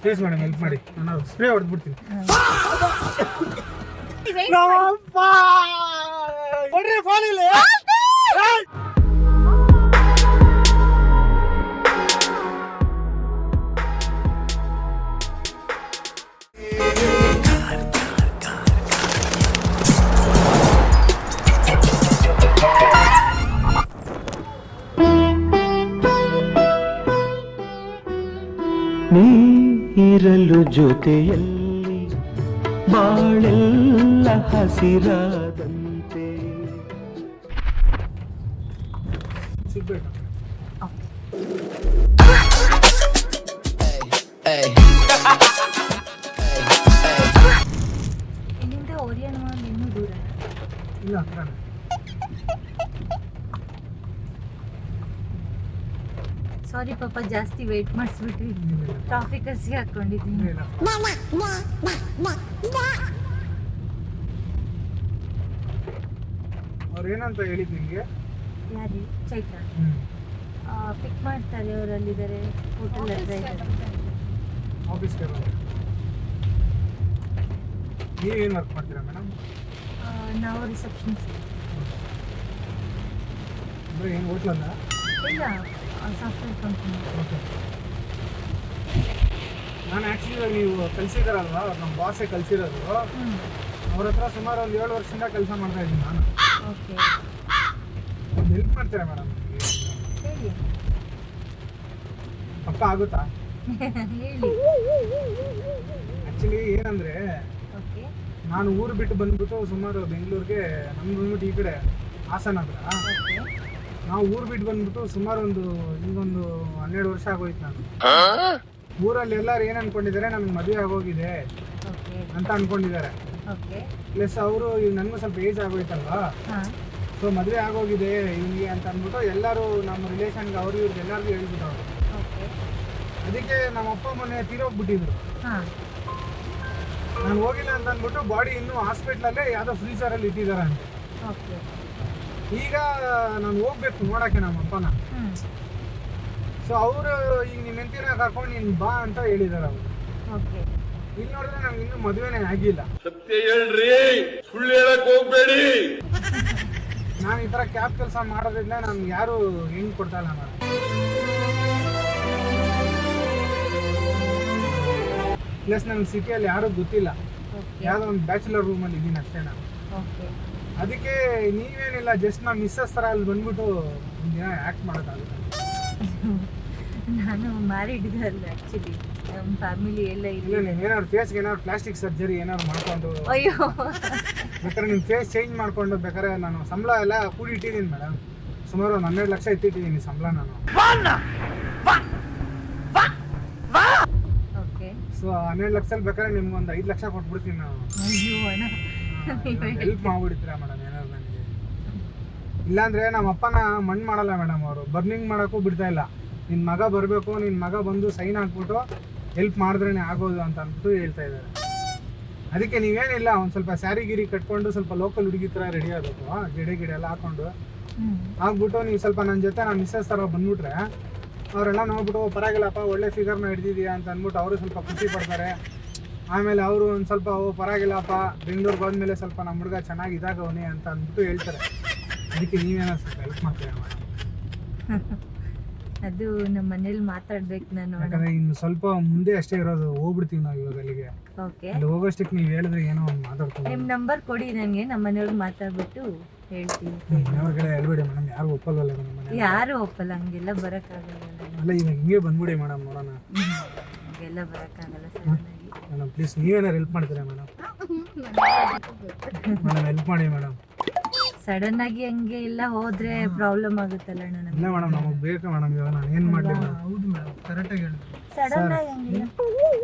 Please madam help ಮಾಡಿ, ನಾನು spray ಹೊಡೆದ್ಬಿಡ್ತೀನಿ. ನೀ ಇರಲು ಜೊತೆಯಲ್ಲಿ ಬಾಳೆಲ್ಲ ಹಸಿರಾದಂತೆ. ಸಿಗ್ಬೇಕು ಇಲ್ಲಿಂದ ಓರಿಯನ್ ಮಾಲ್ ಇನ್ನೂ ದೂರ ಇಲ್ಲ ಹತ್ರನೇ. ಸಾರಿ ಪಾಪ, ಜಾಸ್ತಿ ವೇಟ್ ಮಾಡಿಸ್ಬಿಟ್ವಿ. ಟ್ರಾಫಿಕ್ ಹಸಿ ಹಾಕೊಂಡಿದ್ದೀನಿ. ಅವ್ರು ಏನಂತ ಹೇಳಿದ್ ನಿಮ್ಗೆ? ಯಾರು? ಚೈತ್ರ ಪಿಕ್ ಮಾಡ್ತಾರೆ, ಅವರಲ್ಲಿದ್ದಾರೆ, ಹೋಟೆಲ್ ಹತ್ರ ಇದ್ದಾರೆ. ಆಫೀಸ್ಗೆ ನೀವೇನು ವರ್ಕ್ ಮಾಡ್ತೀರಾ ಮೇಡಮ್? ನಾವು ರಿಸೆಪ್ಷನ್ಸ್. ಅಂದರೆ ಏನು ಹೋಟ್ಲಲ್ಲ? ಇಲ್ಲ, ಸಾಫ್ಟ್ವೇರ್ ಕಂಪ್ನಿ. ಓಕೆ. ನಾನು ಆ್ಯಕ್ಚುಲಿ ನೀವು ಕಲಿಸಿದಾರಲ್ವ, ನಮ್ಮ ಬಾಸೇ ಕಲಿಸಿರೋದು. ಅವ್ರ ಹತ್ರ ಸುಮಾರು ಒಂದು 7 ವರ್ಷದಿಂದ ಕೆಲಸ ಮಾಡ್ತಾ ಇದ್ದೀನಿ ನಾನು. ಓಕೆ, ಒಂದು ಹೆಲ್ಪ್ ಮಾಡ್ತೀರಾ ಮೇಡಮ್? ಹೇಳಿ. ಪಕ್ಕ ಆಗುತ್ತಾ? ಹೇಳಿ. ಆ್ಯಕ್ಚುಲಿ ಏನಂದರೆ, ಓಕೆ, ನಾನು ಊರು ಬಿಟ್ಟು ಬಂದ್ಬಿಟ್ಟು ಸುಮಾರು ಬೆಂಗಳೂರಿಗೆ, ನಮ್ದು ಬಂದ್ಬಿಟ್ಟು ಈ ಕಡೆ ಹಾಸನ ಹತ್ರ. ಓಕೆ. ನಾವು ಊರು ಬಿಟ್ಟು ಬಂದ್ಬಿಟ್ಟು ಸುಮಾರು ಈಗೊಂದು 12 ವರ್ಷ ಆಗೋಯ್ತು. ನಾನು ಊರಲ್ಲಿ ಎಲ್ಲರೂ ಏನು ಅನ್ಕೊಂಡಿದ್ದಾರೆ, ನಮ್ಗೆ ಮದುವೆ ಆಗೋಗಿದೆ ಓಕೆ ಅಂತ ಅನ್ಕೊಂಡಿದ್ದಾರೆ. ಓಕೆ. ಪ್ಲಸ್ ಅವರು ನನಗೂ ಸ್ವಲ್ಪ ಏಜ್ ಆಗೋಯ್ತಲ್ವಾ, ಹಾಂ, ಸೊ ಮದುವೆ ಆಗೋಗಿದೆ ಇವನಿಗೆ ಅಂತ ಅಂದ್ಬಿಟ್ಟು ಎಲ್ಲರೂ ನಮ್ಮ ರಿಲೇಷನ್ಗೆ ಅವ್ರು ಇವ್ರಿಗೆ ಎಲ್ಲರಿಗೂ ಹೇಳ್ಬಿಟ್ಟು ಅವರು. ಓಕೆ. ಅದಕ್ಕೆ ನಮ್ಮ ಅಪ್ಪ ಮೊನ್ನೆ ತೀರೋಗ್ಬಿಟ್ಟಿದ್ರು. ಹಾಂ, ನಾನು ಹೋಗಿಲ್ಲ ಅಂತ ಅಂದ್ಬಿಟ್ಟು ಬಾಡಿ ಇನ್ನೂ ಹಾಸ್ಪಿಟ್ಲಲ್ಲೇ ಯಾವುದೋ ಫ್ರೀಸರಲ್ಲಿ ಇಟ್ಟಿದ್ದಾರೆ ಅಂತ. ಓಕೆ. ಈಗ ನಾನು ಹೋಗ್ಬೇಕು ನೋಡೋಕ್ಕೆ ನಮ್ಮ ಅಪ್ಪನ. ಸೊ ಅವರು ಈಗ ನಿಮ್ಮ ಹೆಂಡತಿನ ಕರ್ಕೊಂಡು ನೀನು ಬಾ ಅಂತ ಹೇಳಿದ್ದಾರೆ ಅವರು. ಓಕೆ. ಇಲ್ಲಿ ನೋಡಿದ್ರೆ ನಮ್ಗೆ ಇನ್ನೂ ಮದುವೆನೇ ಆಗಿಲ್ಲ. ಸತ್ಯ ಹೇಳ್ರಿ, ಸುಳ್ಳು ಹೇಳಕ್ ಹೋಗ್ಬೇಡಿ. ನಾನು ಈ ಥರ ಕ್ಯಾಬ್ ಕೆಲಸ ಮಾಡೋದ್ರಿಂದ ನಮ್ಗೆ ಯಾರು ಹೆಣ್ಣು ಕೊಡ್ತಾ ಇಲ್ಲ ಮೇಡಮ್. ಪ್ಲಸ್ ನನಗೆ ಸಿಟಿಯಲ್ಲಿ ಯಾರೂ ಗೊತ್ತಿಲ್ಲ, ಯಾವುದೋ ಒಂದು ಬ್ಯಾಚುಲರ್ ರೂಮಲ್ಲಿ ಇದ್ದೀನಿ ಅಷ್ಟೇ ನಾನು. ಓಕೆ. ಅದಕ್ಕೆ ನೀವೇನಿಲ್ಲ, ಜಸ್ಟ್ ನಮ್ಮ ಮಿಸ್ಸಸ್ ಥರ ಅಲ್ಲಿ ಬಂದ್ಬಿಟ್ಟು ಒಂದಿನ ಆ್ಯಕ್ಟ್ ಮಾಡೋಕ್ಕಾಗುತ್ತೆ. ನಾನು ಮ್ಯಾರಿಡ್ ಗರ್ಲ್ ಆ್ಯಕ್ಚುಲಿ, ನಮ್ಮ ಫ್ಯಾಮಿಲಿ ಎಲ್ಲ ಇಲ್ಲ, ಇಲ್ಲ. ನೀವು ಏನಾದ್ರು ಫೇಸ್ಗೆ ಏನಾದ್ರು ಪ್ಲಾಸ್ಟಿಕ್ ಸರ್ಜರಿ ಏನಾದ್ರು ಮಾಡ್ಕೊಂಡು ಅಯ್ಯೋ, ಬೇಕಾದ್ರೆ ನಿಮ್ಮ ಫೇಸ್ ಚೇಂಜ್ ಮಾಡ್ಕೊಂಡು ಬೇಕಾದ್ರೆ ನಾನು ಸಂಬಳ ಎಲ್ಲ ಕೂಡಿ ಇಟ್ಟಿದ್ದೀನಿ ಮೇಡಮ್. ಸುಮಾರು ಒಂದು 12 ಲಕ್ಷ ಇಟ್ಟಿದ್ದೀನಿ ಸಂಬಳ ನಾನು. ಓಕೆ. ಸೊ 12 ಲಕ್ಷದಲ್ಲಿ ಬೇಕಾದ್ರೆ ನಿಮ್ಗೊಂದು 5 ಲಕ್ಷ ಕೊಟ್ಬಿಡ್ತೀನಿ ನಾನು. ಅಯ್ಯೋ ಅಣ್ಣ, ಹೆಲ್ಪ್ ಮಾಡ್ಬಿಡ್ತೀರಾ ಮೇಡಮ್ ಏನಾದ್ರು ನನಗೆ? ಇಲ್ಲಾಂದರೆ ನಮ್ಮ ಅಪ್ಪನ ಮಣ್ಣು ಮಾಡಲ್ಲ ಮೇಡಮ್, ಅವರು ಬರ್ನಿಂಗ್ ಮಾಡೋಕ್ಕೂ ಬಿಡ್ತಾ ಇಲ್ಲ. ನಿನ್ನ ಮಗ ಬರಬೇಕು, ನಿನ್ನ ಮಗ ಬಂದು ಸೈನ್ ಹಾಕ್ಬಿಟ್ಟು ಹೆಲ್ಪ್ ಮಾಡಿದ್ರೇ ಆಗೋದು ಅಂತ ಅಂದ್ಬಿಟ್ಟು ಹೇಳ್ತಾ ಇದ್ದಾರೆ. ಅದಕ್ಕೆ ನೀವೇನಿಲ್ಲ, ಒಂದು ಸ್ವಲ್ಪ ಸ್ಯಾರಿ ಗಿರಿ ಕಟ್ಕೊಂಡು ಸ್ವಲ್ಪ ಲೋಕಲ್ ಹುಡುಗಿ ಥರ ರೆಡಿ ಆಗಬೇಕು, ಗಿಡ ಎಲ್ಲ ಹಾಕ್ಕೊಂಡು ಆಗ್ಬಿಟ್ಟು ನೀವು ಸ್ವಲ್ಪ ನನ್ನ ಜೊತೆ ನಮ್ಮ ಮಿಸ್ಸಸ್ ಥರ ಬಂದ್ಬಿಟ್ರೆ ಅವರೆಲ್ಲ ನೋಡ್ಬಿಟ್ಟು ಪರವಾಗಿಲ್ಲಪ್ಪ ಒಳ್ಳೆ ಫಿಗರ್ನ ಹಿಡ್ದಿದ್ಯಾ ಅಂತ ಅಂದ್ಬಿಟ್ಟು ಅವರು ಸ್ವಲ್ಪ ಖುಷಿ ಪಡ್ತಾರೆ. ಆಮೇಲೆ ಅವರು ಒಂದು ಸ್ವಲ್ಪ ಪರವಾಗಿಲ್ಲಪ್ಪ ಬೆಂಗಳೂರಿಗೆ ಹೋದ್ಮೇಲೆ ಸ್ವಲ್ಪ ನಮ್ಮ ಹುಡುಗ ಚೆನ್ನಾಗಿ ಇದಾಗವನೇ ಅಂತ ಅಂದ್ಬಿಟ್ಟು ಹೇಳ್ತಾರೆ. ಅದಕ್ಕೆ ನೀವೇನೋ ಸ್ವಲ್ಪ ಹೆಲ್ಪ್ ಮಾಡ್ತೀರಾ ಮೇಡಮ್? ಅದು ನಮ್ಮ ಮನೇಲಿ ಮಾತಾಡ್ಬೇಕು ನಾನು. ಯಾಕಂದರೆ ಇನ್ನು ಸ್ವಲ್ಪ ಮುಂದೆ ಅಷ್ಟೇ ಇರೋದು, ಹೋಗ್ಬಿಡ್ತೀವಿ ನಾವು ಇವಾಗ ಅಲ್ಲಿಗೆ. ಓಕೆ. ಅಲ್ಲಿ ಹೋಗೋಷ್ಟಕ್ಕೆ ನೀವು ಹೇಳಿದ್ರೆ ಏನೋ ಒಂದು ಮಾತಾಡ್ತೀವಿ. ನಿಮ್ಮ ನಂಬರ್ ಕೊಡಿ ನನಗೆ, ನಮ್ಮ ಮನೆಯವ್ರಿಗೆ ಮಾತಾಡ್ಬಿಟ್ಟು ಹೇಳ್ತೀವಿ. ಮನೆಯವ್ರಿಗೆಲ್ಲ ಹೇಳ್ಬೇಡಿ ಮೇಡಮ್, ಯಾರು ಒಪ್ಪಲ್ವಲ್ಲ ನಮ್ಮ ಮನೆ. ಯಾರು ಒಪ್ಪಲ್ಲ, ಹಂಗೆಲ್ಲ ಬರೋಕ್ಕಾಗಲ್ಲ. ಅಲ್ಲ ಇವಾಗ ಹಿಂಗೆ ಬಂದ್ಬಿಡಿ ಮೇಡಮ್, ನೋಡೋಣ. ಹಂಗೆಲ್ಲ ಬರೋಕ್ಕಾಗಲ್ಲ ಸಡನ್ನಾಗಿ. ಮೇಡಮ್ ಪ್ಲೀಸ್ ನೀವೇನಾರು ಹೆಲ್ಪ್ ಮಾಡ್ತೀರಾ ಮೇಡಮ್? ಮೇಡಮ್ ಹೆಲ್ಪ್ ಮಾಡಿ ಮೇಡಮ್. ಸಡನ್ ಆಗಿ ಹಂಗೆ ಎಲ್ಲ ಹೋದ್ರೆ ಪ್ರಾಬ್ಲಮ್ ಆಗುತ್ತಲ್ಲ ಅಣ್ಣ. ಇಲ್ಲ ಮೇಡಮ್, ನಮಗೆ ಬೇಕು ಮೇಡಮ್. ಇವಾಗ ನಾನು ಏನು ಮಾಡಲಿ? ಹೌದು ಮೇಡಮ್, ಕರೆಕ್ಟಾಗಿ ಹೇಳಿದ್ರಿ. ಸಡನ್ ಆಗಿ ಹಂಗಿಲ್ಲ,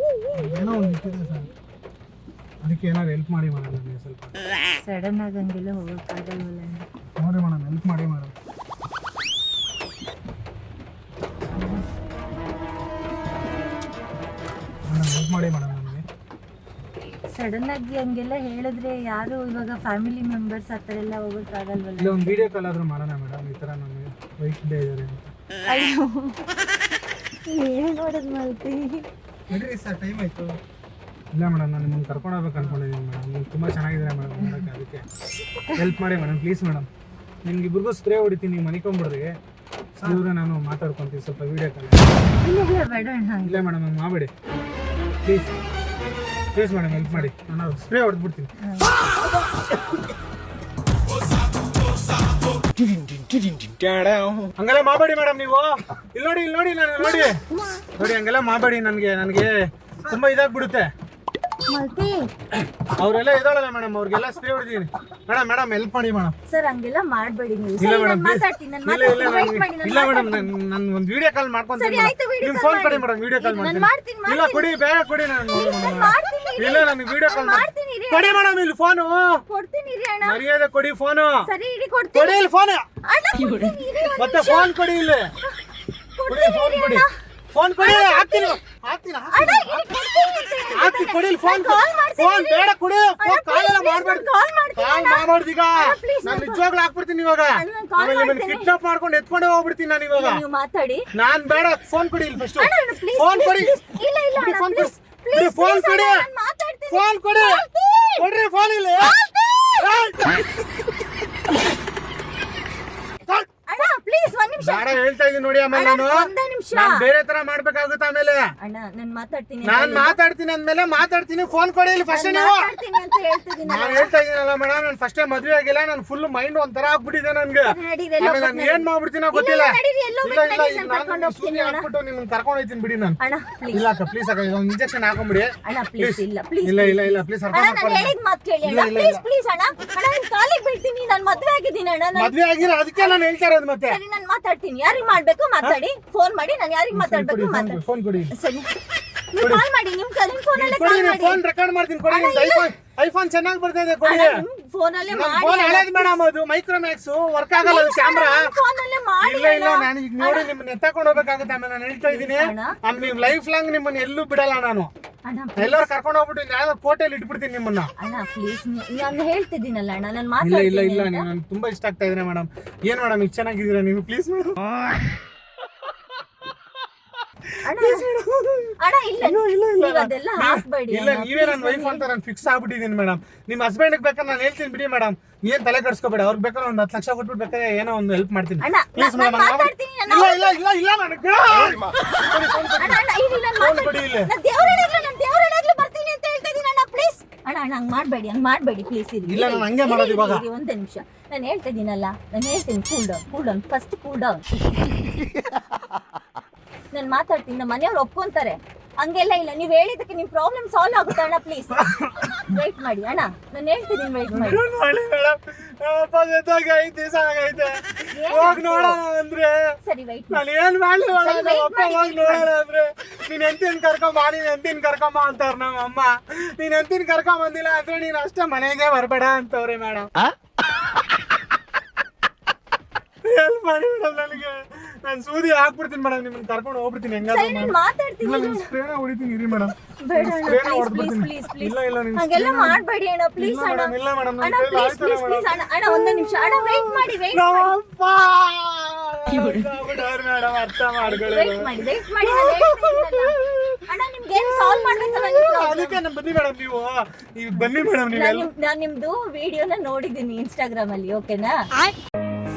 ಏನೋ ಒಂದು ಇಟ್ಟಿದೆ ಸರ್, ಅದಕ್ಕೆ ಏನಾದ್ರು ಹೆಲ್ಪ್ ಮಾಡಿ ಮೇಡಮ್ ನನಗೆ ಸ್ವಲ್ಪ. ಸಡನ್ ಆಗಿ ಹಂಗೆಲ್ಲ ಹೋಗೋಕ್ಕಾಗಲ್ವಲ್ಲ ಅಣ್ಣ. ನೋಡಿ ಮೇಡಮ್, ಹೆಲ್ಪ್ ಮಾಡಿ ಮೇಡಮ್. ಹೆಲ್ಪ್ ಮಾಡಿ ಮೇಡಮ್ ನನಗೆ. ಸಡನ್ ಆಗಿ ಹಂಗೆಲ್ಲ ಹೇಳಿದ್ರೆ ಯಾರು ಇವಾಗ ಫ್ಯಾಮಿಲಿ ಮೆಂಬರ್ಸ್ ಆ ಥರ ಎಲ್ಲ ಹೋಗೋಕ್ಕಾಗಲ್ವಲ್ಲ. ಇಲ್ಲ ಒಂದು ವಿಡಿಯೋ ಕಾಲ್ ಆದರೂ ಮಾಡೋಣ ಮೇಡಮ್, ಈ ಥರ ನನಗೆ ವೈಫ್ ಡೇ ಇದ್ದಾರೆ ಅಂತ. ಅಯ್ಯೋ, ಏನು ಮಾಡೋದು ಮಾಡ್ತೀವಿ? ನಡೀರಿ ಸರ್, ಟೈಮ್ ಆಯ್ತು. ಇಲ್ಲ ಮೇಡಮ್, ನಾನು ನಿಮ್ಮನ್ನು ಕರ್ಕೊಂಡು ಹೋಗ್ಬೇಕು ಅನ್ಕೊಂಡಿದ್ದೀನಿ ಮೇಡಮ್. ನೀವು ತುಂಬ ಚೆನ್ನಾಗಿದ್ದೀರಾ ಮೇಡಮ್ ನೋಡೋಕ್ಕೆ, ಅದಕ್ಕೆ ಹೆಲ್ಪ್ ಮಾಡಿ ಮೇಡಮ್ ಪ್ಲೀಸ್ ಮೇಡಮ್. ನಿಮ್ಗೆ ಇಬ್ರಿಗೂ ಸ್ಪ್ರೇ ಹೊಡಿತೀನಿ, ನೀವು ಮನಿಕೊಂಬಿಡ್ರಿ. ಇವ್ರೆ ನಾನು ಮಾತಾಡ್ಕೊತೀವಿ ಸ್ವಲ್ಪ ವೀಡಿಯೋ ಕಾಲ್. ಇಲ್ಲ ಬೇಡ ಅಣ್ಣ. ಇಲ್ಲ ಮೇಡಮ್, ಹಂಗೆ ಮಾಡಬೇಡಿ ಪ್ಲೀಸ್ ಪ್ಲೀಸ್ ಮೇಡಮ್, ಹೆಲ್ಪ್ ಮಾಡಿ. ನಾನು ಸ್ಪ್ರೇ ಹೊಡೆದ್ಬಿಡ್ತೀನಿ. ಹಂಗೆಲ್ಲ ಮಾಡಬೇಡಿ ಮೇಡಮ್ ನೀವು. ಇಲ್ಲಿ ನೋಡಿ ನಾನು ನೋಡಿ ಹಂಗೆಲ್ಲ ಮಾಡಬೇಡಿ. ನನಗೆ ತುಂಬಾ ಇದಾಗ್ಬಿಡುತ್ತೆ. ಮಲ್ತಿ ಅವರೆಲ್ಲ ಇದಾಳಲ್ಲ ಮೇಡಮ್, ಅವ್ರಿಗೆಲ್ಲ ಸ್ಪ್ರೇ ಹೊಡಿದೀನಿ ಮೇಡಮ್ ಹೆಲ್ಪ್ ಮಾಡಿ ಮೇಡಮ್. ಸರ್ ಹಂಗೆಲ್ಲ ಮಾಡಬೇಡಿ ನೀವು. ಇಲ್ಲ ಸರಿ, ಮೇಡಮ್, ನಾನು ಮಾತಾಡ್ತೀನಿ. ಇಲ್ಲ ಮೇಡಮ್, ನಾನು ಒಂದು ವಿಡಿಯೋ ಕಾಲ್ ಮಾಡ್ಕೊಂತೀನಿ. ನಿಮ್ಮ ಫೋನ್ ಕೊಡಿ ಮೇಡಮ್, ವಿಡಿಯೋ ಕಾಲ್ ಮಾಡ್ತೀನಿ. ಇಲ್ಲ ಕೊಡಿ, ಬೇಗ ಕೊಡಿ. ನಾನು ಇಲ್ಲ, ನನಗೆ ವಿಡಿಯೋ ಕಾಲ್ ಮಾಡ್ತೀನಿ. ಕೊಡಿ ಮೇಡಮ್ ಇಲ್ಲಿ ಫೋನು. ಕೊಡ್ತೀನಿ ಇರಿ ಅಣ್ಣ. ಮರ್ಯಾದೆ ಕೊಡಿ ಫೋನು. ಸರಿ ಇರಿ ಕೊಡ್ತೀನಿ. ಕೊಡಿ ಇಲ್ಲಿ ಫೋನ್. ಅಣ್ಣ ಕೊಡ್ತೀನಿ ಇರಿ ಒಂದು ಮತ್ತೆ ಫೋನ್ ಕೊಡಿ ಇಲ್ಲಿ. ಕೊಡಿ ಫೋನ್ ಕೊಡಿ. ಫೋನ್ ಕೊಡಿ, ಹಾಕ್ತೀನಿ. ಅಣ್ಣ ಇರಿ ಕೊಡ್ತೀನಿ ಅಂತ ಹೇಳಿ. ಹಾಕಿ ಕೊಡಿ ಇಲ್ಲಿ ಫೋನ್. ಫೋನ್ ಬೇಡ ಕೊಡಿ. ಕಾಲ್ ಎಲ್ಲ ಮಾಡಬೇಡಿ. ಕಾಲ್ ಮಾಡಬಾರ್ದು ಈಗ. ನಾನು ನಿಜವಾಗ್ಲೂ ಹಾಕ್ಬಿಡ್ತೀನಿ ಇವಾಗ. ಆಮೇಲೆ ನಿಮ್ಮನ್ನ ಕಿಡ್ನಾಪ್ ಮಾಡ್ಕೊಂಡು ಎತ್ಕೊಂಡೇ ಹೋಗ್ಬಿಡ್ತೀನಿ ನಾನು ಇವಾಗ. ನೀವು ಮಾತಾಡಿ. ನಾನ್ ಬೇಡ, ಫೋನ್ ಕೊಡಿ ಇಲ್ಲಿ ಫಸ್ಟ್. ಅಣ್ಣ ಪ್ಲೀಸ್ ಫೋನ್ ಕೊಡಿ. ಇಲ್ಲ ಇಲ್ಲ ಕೊಡಿ, ಅಣ್ಣ ಫೋನ್ ಪ್ಲೀಸ್ ಕೊಡಿ. ಕೊಡಿ, ಫೋನ್ ಕೊಡಿ. ನಾನು ಮಾತಾಡ್ತೀನಿ. ಫೋನ್ ಕೊಡಿ. ಕೊಡ್ರಿ ಫೋನ್ ಇಲ್ಲಿ. ಅಣ್ಣ ಪ್ಲೀಸ್ ಒಂದು ನಿಮಿಷ. ಬೇಡ ಹೇಳ್ತಾ ಇದೀನಿ ನೋಡಿ. ಆಮೇಲೆ ಅಣ್ಣ, ನಾನು ಒಂದೇ ನಿಮಿಷ. ಬೇರೆ ತರ ಮಾಡ್ಬೇಕಾಗುತ್ತೆ ಆಮೇಲೆ. ಅಣ್ಣ ನಾನು ಮಾತಾಡ್ತೀನಿ. ನಾನ್ ಮಾತಾಡ್ತೀನಿ ಅಂದ್ಮೇಲೆ ಮಾತಾಡ್ತೀನಿ. ಫೋನ್ ಕೊಡಿ ಇಲ್ಲಿ ಫಸ್ಟ್ ನೀವು. ಮಾತಾಡ್ತೀನಿ ಅಂತ ಹೇಳ್ತಿದ್ದೀನಿ. ನಾನು ಹೇಳ್ತಾ ಇದೀನಲ್ಲ ಮೇಡಮ್, ನಾನು ಫಸ್ಟ್ ಮದ್ವೆ ಆಗಿಲ್ಲ. ನಾನು ಫುಲ್ ಮೈಂಡ್ ಒಂಥರ ಆಗ್ಬಿಟ್ಟಿದೆ ನನ್ಗೆ. ಆಮೇಲೆ ನಾನು ಏನ್ ಮಾಡ್ಬಿಡ್ತೀನೋ ಗೊತ್ತಿಲ್ಲ. ಇಲ್ಲ ಈಗ ನಾನು ಸೂಜಿ ಹಾಕ್ಬಿಟ್ಟು ನಿಮ್ಮನ್ನ ಕರ್ಕೊಂಡು ಹೋಗ್ತೀನಿ ಬಿಡಿ ನಾನು. ಅಣ್ಣ ಪ್ಲೀಸ್. ಇಲ್ಲ ಅಕ್ಕ ಪ್ಲೀಸ್ ಅಕ್ಕ, ಇದೊಂದು ಇಂಜೆಕ್ಷನ್ ಹಾಕೊಂಬಿಡಿ. ಅಣ್ಣ ಪ್ಲೀಸ್. ಇಲ್ಲ ಪ್ಲೀಸ್. ಇಲ್ಲ ಪ್ಲೀಸ್ ಅಣ್ಣ ನಾನು ಹೇಳಿದ ಮಾತು ಕೇಳಿ ಅಣ್ಣ. ಪ್ಲೀಸ್ ಪ್ಲೀಸ್ ಅಣ್ಣ. ಅಣ್ಣ ನಾನು ಕಾಲಿಗೆ ಬೀಳ್ತೀನಿ. ನಾನು ಮದುವೆ ಆಗಿದ್ದೀನಿ ಅಣ್ಣ. ಮದ್ವೆ ಆಗಿರೋ ಅದಕ್ಕೆ ನಾನು ಹೇಳ್ತಾ ಇರೋದು. ಮತ್ತೆ ಸರಿ ನಾನು ಮಾತಾಡ್ತೀನಿ. ಯಾರಿಗೆ ಮಾಡ್ಬೇಕು ಮಾತಾಡಿ. ಫೋನ್ ಮಾಡಿ. ನಾನು ಯಾರಿಗೆ ಮಾತಾಡ್ಬೇಕು ಮಾತಾಡಿ. ಫೋನ್ ಕೊಡಿ. ಸರಿ ನೀವು ಕಾಲ್ ಮಾಡಿ. ನಿಮ್ ಫೋನ್ ಅಲ್ಲೇ ಕೊಡಿ, ಕಾಲ್ ಮಾಡಿ. ಫೋನ್ ರೆಕಾರ್ಡ್ ಮಾಡ್ತೀನಿ. ಕೊಡಿ, ನಿಮ್ದು ಐಫೋನ್ ಚೆನ್ನಾಗಿ ಬರ್ತಾ ಇದೆ. ಕೊಡಿ. ಫೋನ್ ಅಲ್ಲೇ ನನ್ನ ಮಾಡಿ. ಫೋನ್ ಹಳೇದು ಮೇಡಮ್, ಅದು ಮೈಕ್ರೋಮ್ಯಾಕ್ಸ್ ವರ್ಕ್ ಆಗಲ್ಲ, ಅದು ಕ್ಯಾಮ್ರಾ. ಫೋನ್ ಅಲ್ಲೇ ಮಾಡಿ. ಇಲ್ಲ ನಾನು ಈಗ ನೋಡಿ ನಿಮ್ಮನ್ನ ಎತ್ತಕೊಂಡು ಹೋಗ್ಬೇಕಾಗುತ್ತೆ. ಆಮೇಲೆ ನಾನು ಹೇಳ್ತಾ ಇದ್ದೀನಿ, ನೀವು ಲೈಫ್ ಲಾಂಗ್ ನಿಮ್ಮನ್ನ ಎಲ್ಲೂ ಬಿಡಲ್ಲ ನಾನು. ಅಣ್ಣ ಎಲ್ಲರೂ ಕರ್ಕೊಂಡು ಹೋಗ್ಬಿಟ್ಟು ಯಾವ್ದೋ ಕೋಟೆಯಲ್ಲಿ ಇಟ್ಬಿಡ್ತೀನಿ ನಿಮ್ಮನ್ನ. ಅಣ್ಣ ಪ್ಲೀಸ್. ನಾನು ಹೇಳ್ತಿದ್ದೀನಲ್ಲ ಅಣ್ಣ, ನಾನು ಇಲ್ಲ ಮಾತಾಡ್ತೀನಿ. ನೀವು ನನಗೆ ತುಂಬಾ ಇಷ್ಟ ಆಗ್ತಾ ಇದ್ರೆ ಮೇಡಮ್. ಏನ್ ಮೇಡಮ್ ಇಷ್ಟು ಚೆನ್ನಾಗಿದ್ದೀರಾ ನೀವು? Please madam. ಅಣ್ಣ ಇಲ್ಲ ನೀವು ಅದೆಲ್ಲ ಹಾಕ್ಬೇಡಿ. ಇಲ್ಲ ನೀವೇ ನನ್ನ ವೈಫ್ ಅಂತ ನಾನು ಫಿಕ್ಸ್ ಆಗ್ಬಿಟ್ಟಿದ್ದೀನಿ ಮೇಡಮ್. ನಿಮ್ಮ ಹಸ್ಬೆಂಡ್ಗೆ ಬೇಕಾದ್ರೆ ನಾನು ಹೇಳ್ತೀನಿ ಬಿಡಿ ಮೇಡಮ್. ಏನ್ ತಲೆ ಕಟ್ಸ್ಕೋಬೇಡ. ಅವ್ರಿಗೆ ಬೇಕಾದ್ರೆ ಒಂದು 10 ಲಕ್ಷ ಕೊಟ್ಬಿಟ್ಟು ಬೇಕಾದ್ರೆ ಏನೋ ಒಂದು ಹೆಲ್ಪ್ ಮಾಡ್ತೀನಿ. ಅಣ್ಣ ಪ್ಲೀಸ್ ಮೇಡಮ್. ಮಾತಾಡ್ತೀನಿ. ಇಲ್ಲ ನನಗೆ ಅಣ್ಣ ಇಲ್ಲಿ ನಾನು ಫೋನ್ ಕೊಡಿ ಇಲ್ಲಿ. ನಾನು ದೇವರಡಾಗ್ಲೂ ಬರ್ತೀನಿ ಅಂತ ಹೇಳ್ತಾ ಇದ್ದೀನಿ ಅಣ್ಣ. ಪ್ಲೀಸ್ ಅಣ್ಣ ಹಂಗ್ ಮಾಡಬೇಡಿ ಪ್ಲೀಸ್. ಇಲ್ಲ ನಾನು ಹಂಗೆ ಮಾಡೋದು ಇವಾಗ. ಒಂದೇ ನಿಮಿಷ ನಾನು ಹೇಳ್ತಾ ಇದ್ದೀನಲ್ಲ. ನಾನು ಹೇಳ್ತೀನಿ cool down first cool down. ನಾನು ಮಾತಾಡ್ತೀನಿ. ನಮ್ಮ ಮನೆಯವ್ರು ಒಪ್ಕೊಂತಾರೆ. ಹಂಗೆಲ್ಲ ಇಲ್ಲ. ನೀವು ಹೇಳಿದಕ್ಕೆ ನಿಮ್ ಪ್ರಾಬ್ಲಮ್ ಸಾಲ್ವ್ ಆಗುತ್ತೆ ಅಣ್ಣ. ಪ್ಲೀಸ್ ವೇಟ್ ಮಾಡಿ ಅಣ್ಣ. ನಾನು ಹೇಳ್ತಿದ್ದೀನಿ ವೇಟ್ ಮಾಡಿ. ಹೋಗಿ ನೋಡೋಣ ಅಂದ್ರೆ ಸರಿ ವೇಟ್ ಮಾಡಿ. ನಾನು ಏನ್ ಮಾಡ್ಲಿ ಅಪ್ಪ ಹೋಗಿ ನೋಡೋಣ ಅಂದ್ರೆ ನೀನ್ ಎಂತಿನ ಕರ್ಕೊಂಬ ಅಂತಾರ ನಮ್ಮ ಅಮ್ಮ. ನೀನ್ ಎಂತಿನ ಕರ್ಕೊಂಡ್ ಬಂದಿಲ್ಲ ಅಂದ್ರೆ ನೀನ್ ಅಷ್ಟೇ ಮನೆಗೆ ಬರ್ಬೇಡ ಅಂತವ್ರೆ ಮೇಡಮ್. ಹೆಲ್ಪ್ ಮಾಡಿ ಮೇಡಮ್. ನನಗೆ ನಾನು ಸೂದಿ ಹಾಕ್ಬಿಡ್ತೀನಿ ಮೇಡಮ್. ನಿಮ್ಮನ್ನ ಕರ್ಕೊಂಡು ಹೋಗ್ಬಿಡ್ತೀನಿ ಹೆಂಗಾದ್ರು. ಮಾತಾಡ್ತೀನಿ. ಸ್ಪ್ರೇನ ಹೊಡಿತೀನಿ ಇರಿ ಮೇಡಮ್. ಬೇಡ ಸ್ಪ್ರೇನ ಅಣ್ಣ ಹೊಡೆದ್ಬಿಡ್ತೀನಿ. ಪ್ಲೀಸ್. ಇಲ್ಲ ಹಾಗೆಲ್ಲ ಮಾಡಬೇಡಿ ಅಣ್ಣ ಪ್ಲೀಸ್ ಅಣ್ಣ. ಇಲ್ಲ ಮೇಡಮ್ ಅಣ್ಣ ಪ್ಲೀಸ್ ಅಣ್ಣ ಒಂದೇ ನಿಮಿಷ ಅಣ್ಣ ವೇಟ್ ಮಾಡಿ. ನಮ್ಮಪ್ಪ ಮೇಡಮ್ ಅರ್ಥ ಮಾಡ್ಕೊಳ್ಳಿ. ವೇಟ್ ಮಾಡಿ ನಾನು ಹೇಳ್ತಿದ್ದೀನಲ್ಲ. ಅಣ್ಣ ನಿಮ್ಗೆ ಏನು ಸಾಲ್ವ್ ಮಾಡ್ಬೇಕಲ್ಲ ನೀವು. ಅದಕ್ಕೆ ಬನ್ನಿ ಮೇಡಮ್ ನೀವು ಬನ್ನಿ ಮೇಡಮ್. ನೀವು ನಾನು ನಿಮ್ದು ವಿಡಿಯೋನ ನೋಡಿದ್ದೀನಿ ಇನ್ಸ್ಟಾಗ್ರಾಮ್ ಅಲ್ಲಿ. ಓಕೆನಾ?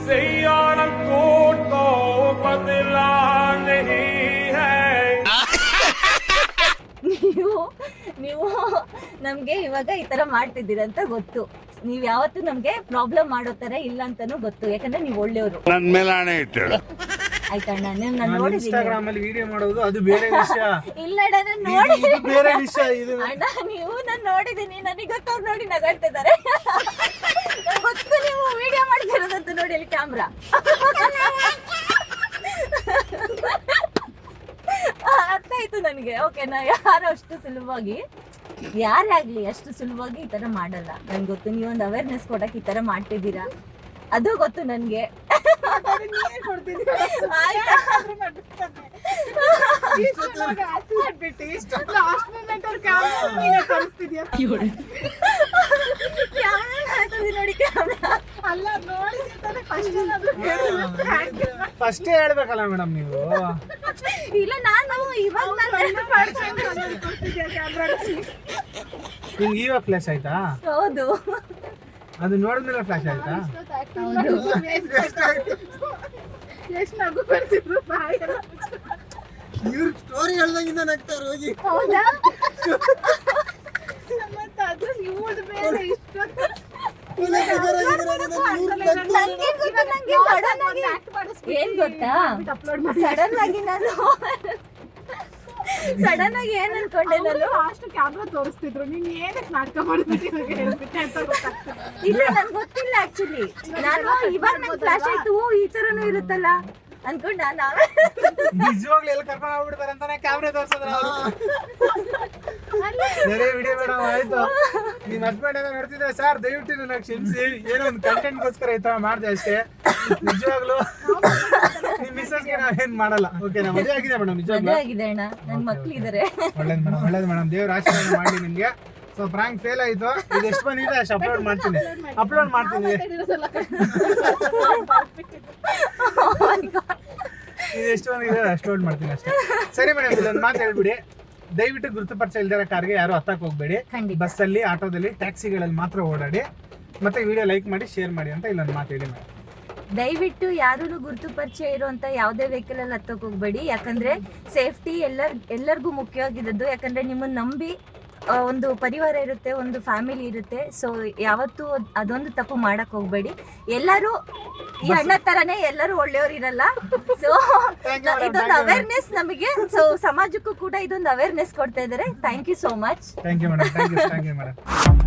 सियालकोट को बदला नहीं है. ನೀವು ನಮ್ಗೆ ಇವಾಗ ಈ ತರ ಮಾಡ್ತಿದ್ದೀರಂತ ಗೊತ್ತು. ನೀವ್ ಯಾವತ್ತೂ ನಮ್ಗೆ ಪ್ರಾಬ್ಲಮ್ ಮಾಡೋ ತರ ಇಲ್ಲ ಅಂತಾನು ಗೊತ್ತು. ಯಾಕಂದ್ರೆ ನೀವು ಒಳ್ಳೆಯವರು. ನನ್ನ ಮೇಲೆ ಆಣೆ ಇಟ್ಟಳು. ಆಯ್ತಣ್ಣ ನಾನು ನೋಡಿದ್ದೀನಿ. ಇನ್ಸ್ಟಾಗ್ರಾಮ್ ಅಲ್ಲಿ ವಿಡಿಯೋ ಮಾಡೋದು ಅದು ಬೇರೆ ವಿಷಯ. ಇಲ್ಲ ಅಣ್ಣ ನಾನು ನೋಡಿದ್ದೀನಿ. ಬೇರೆ ವಿಷಯ ಇದು. ಅಣ್ಣ ನೀವು ನಾನು ನೋಡಿದ್ದೀನಿ. ನನಗೆ ಗೊತ್ತವ್ರು ನೋಡಿ ನಗಾಡ್ತಿದ್ದಾರೆ. ಗೊತ್ತು ನೀವು ವಿಡಿಯೋ ಮಾಡ್ತಿರೋದಂತ ನೋಡಿ ಅಲ್ಲಿ ಕ್ಯಾಮ್ರಾ. ಅರ್ಥ ಆಯ್ತು ನನಗೆ. ಓಕೆನಾ? ಯಾರು ಅಷ್ಟು ಸುಲಭವಾಗಿ ಯಾರೇ ಆಗ್ಲಿ ಅಷ್ಟು ಸುಲಭವಾಗಿ ಈ ತರ ಮಾಡಲ್ಲ. ನನ್ಗೆ ಗೊತ್ತು. ನೀವೊಂದು ಅವೇರ್ನೆಸ್ ಕೊಡಕ್ಕೆ ಈ ತರ ಮಾಡ್ತಿದ್ದೀರಾ. ಅದು ಗೊತ್ತು ನನ್ಗೆ. ನೋಡಿ ಫಸ್ಟ್ ಹೇಳ್ಬೇಕಲ್ಲ ಮೇಡಮ್ ನೀವು. ಇಲ್ಲ ನಾನು ಇವಾಗ ನಿಮ್ಗೆ ಇವಾಗ ಫ್ಲಾಶ್ ಆಯ್ತಾ? ಹೌದು ಅದು ನೋಡಿದ್ಮೇಲೆ ಫ್ಲಾಶ್ ಆಯ್ತಾ? ಎಷ್ಟು ನಗು ಬರ್ತಿದ್ರು ಬಾಯೆಲ್ಲ ಇವ್ರ ಸ್ಟೋರಿ ಹೇಳ್ದಂಗಿಂದ ನಗ್ತಾರೆ ಹೋಗಿ. ಹೌದಾ ಮತ್ತೆ ಅದು ಇವ್ಳದ್ ಬೇರೆ ಇಷ್ಟೊತ್ತು ನಂಗೆ ಸಡನ್ ಆಗಿ ಏನ್ ಗೊತ್ತಾ ಸಡನ್ ಆಗಿ ನಾನು ಸಡನ್ ಆಗಿ ಏನ್ ಅನ್ಕೊಂಡೆ ನಾನು ಲಾಸ್ಟ್ ಕ್ಯಾಮ್ರಾ ತೋರಿಸ್ತಿದ್ರು ನೀನ್ ಏನಕ್ಕೆ ನಾಟಕ ಮಾಡ್ತಿದ್ದಿ ನನಗೆ ಹೇಳ್ಬಿಟ್ಟೆ ಅಂತ ಗೊತ್ತಾಗ್ತಿಲ್ಲ. ಇಲ್ಲ ನನ್ಗೆ ಗೊತ್ತಿಲ್ಲ ಆಕ್ಚುಲಿ ನಾನು ಇವಾಗ ನಂಗೆ ಫ್ಲಾಶ್ ಆಯ್ತು ಓ ಈ ತರನು ಇರುತ್ತಲ್ಲ ಅನ್ಕೊಂಡ ನಾನು ನಿಜವಾಗ್ಲೂ ಎಲ್ಲಿ ಕರ್ಕೊಂಡು ಹೋಗ್ಬಿಡ್ತಾರೆ ಅಂತಾನೆ ಕ್ಯಾಮ್ರಾ ತೋರ್ಸಿದ್ರ ಬೇರೆ ವಿಡಿಯೋ ಮೇಡಮ್ ಆಯ್ತು. ನಿಮ್ ಹಸ್ಬೆಂಡ್ ಏನೋ ನೋಡ್ತಿದ್ರೆ ಸರ್ ದಯವಿಟ್ಟು ನನಗೆ ಕ್ಷಮಿಸಿ ಏನೋ ಒಂದು ಕಂಟೆಂಟ್ಗೋಸ್ಕರ ಈ ತರ ಮಾಡಿದೆ ಅಷ್ಟೇ. ನಿಜವಾಗ್ಲೂ ನಿಮ್ ಮಿಸ್ಸಸ್ಗೆ ನಾವೇನ್ ಮಾಡಲ್ಲ. ಓಕೆನಾ? ಮದುವೆ ಆಗಿದೆ ಮೇಡಮ್ ನಿಜವಾಗ್ಲೂ? ಮದುವೆ ಆಗಿದೆ ಅಣ್ಣ ನನ್ ಮಕ್ಳಿದಾರೆ. ಒಳ್ಳೇದು ಮೇಡಮ್ ದೇವ್ರ ಆಶೀರ್ವಾದ ಮಾಡಲಿ ನಿಮ್ಗೆ. ಸೊ ಪ್ರಾಂಕ್ ಫೇಲ್ ಆಯ್ತು. ಇದು ಎಷ್ಟು ಬಂದಿದೆ ಅಷ್ಟು ಅಪ್ಲೋಡ್ ಮಾಡ್ತೀನಿ ಇದು ಎಷ್ಟು ಬಂದಿದೆ ಅಷ್ಟು ಅಪ್ಲೋಡ್ ಮಾಡ್ತೀನಿ ಅಷ್ಟೇ. ಸರಿ ಮೇಡಮ್ ಇದೊಂದು ಮಾತು ಹೇಳ್ಬಿಡಿ, ದಯವಿಟ್ಟು ಗುರುತುಪರಿಚಯ ಇಲ್ದಿರೋ ಕಾರ್ಗೆ ಯಾರು ಹತ್ತಕ್ಕೆ ಹೋಗ್ಬೇಡಿ. ಖಂಡಿತ. ಬಸ್ಸಲ್ಲಿ ಆಟೋದಲ್ಲಿ ಟ್ಯಾಕ್ಸಿಗಳಲ್ಲಿ ಮಾತ್ರ ಓಡಾಡಿ, ಮತ್ತೆ ವಿಡಿಯೋ ಲೈಕ್ ಮಾಡಿ ಶೇರ್ ಮಾಡಿ ಅಂತ ಇಲ್ಲೊಂದು ಮಾತು ಹೇಳಿ ಮೇಡಮ್. ದಯವಿಟ್ಟು ಯಾರೂ ಗುರುತು ಪರಿಚಯ ಇರುವಂತ ಯಾವುದೇ ವೆಹಿಕಲ್ ಅಲ್ಲಿ ಹತ್ತಕ್ಕೆ ಹೋಗ್ಬೇಡಿ. ಯಾಕಂದ್ರೆ ಸೇಫ್ಟಿ ಎಲ್ಲರಿಗೂ ಮುಖ್ಯವಾಗಿದ್ದು. ಯಾಕಂದ್ರೆ ನಿಮ್ಮನ್ನ ನಂಬಿ ಒಂದು ಪರಿವಾರ ಇರುತ್ತೆ, ಒಂದು ಫ್ಯಾಮಿಲಿ ಇರುತ್ತೆ. ಸೊ ಯಾವತ್ತೂ ಅದೊಂದು ತಪ್ಪು ಮಾಡಕ್ ಹೋಗ್ಬೇಡಿ. ಎಲ್ಲರೂ ಈ ಅಣ್ಣ ತರನೇ ಎಲ್ಲರೂ ಒಳ್ಳೆಯವ್ರು ಇರಲ್ಲ. ಸೊ ಇದೊಂದು ಅವೇರ್ನೆಸ್ ನಮಗೆ, ಸೊ ಸಮಾಜಕ್ಕೂ ಕೂಡ ಇದೊಂದು ಅವೇರ್ನೆಸ್ ಕೊಡ್ತಾ ಇದ್ದಾರೆ. Thank you so much. Thank you madam.